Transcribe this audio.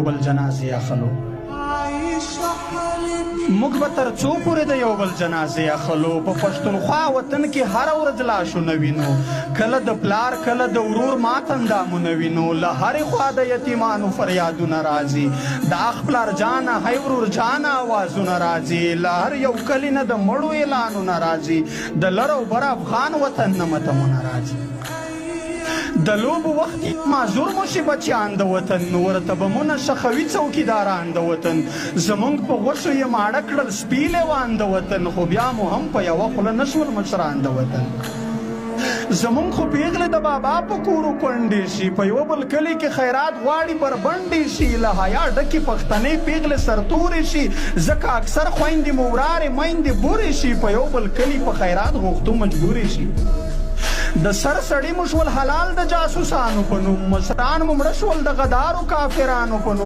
بل جنازې اخلو موږ به تر څو پورې د یو بل جنازې اخلو په پښتونخوا وطن کې هره ورځ لاشونه وینو کله د پلار کله د ورور مات اندامونه وینو له هرې خوا د یتیمانو فریادونه راځي د اخ پلار جانه هی ورور جانه آوازونه راځي له هر یو کلي نه د مړو اعلانونه راځي د لر او بر افغان وطن نه متمونه راځي د لوبو وخت معذور مو شي بچیان د وطن ورته بمونه شخوي څوکیداران د وطن زمونږ په غوښو یې ماړه کړل سپي لیوان د وطن خو بیا مو هم په یوه خوله نشول مشران د وطن زمونږ خو پیغلې د بابا په کورو کونډې شي په یوه بل کلي کې خیرات غواړي بربنډې شي له حیا ډکې پښتنې پیغلې سرتورې شي ځکه اکثر خویندې مو ورارې میندې بورې شي په یو بل کلي په خیرات غوښتو مجبورې شي د سر سړی مو شول حلال د جاسوسانو په نوم مشران مو مړه شول د غدارو کافرانو په نوم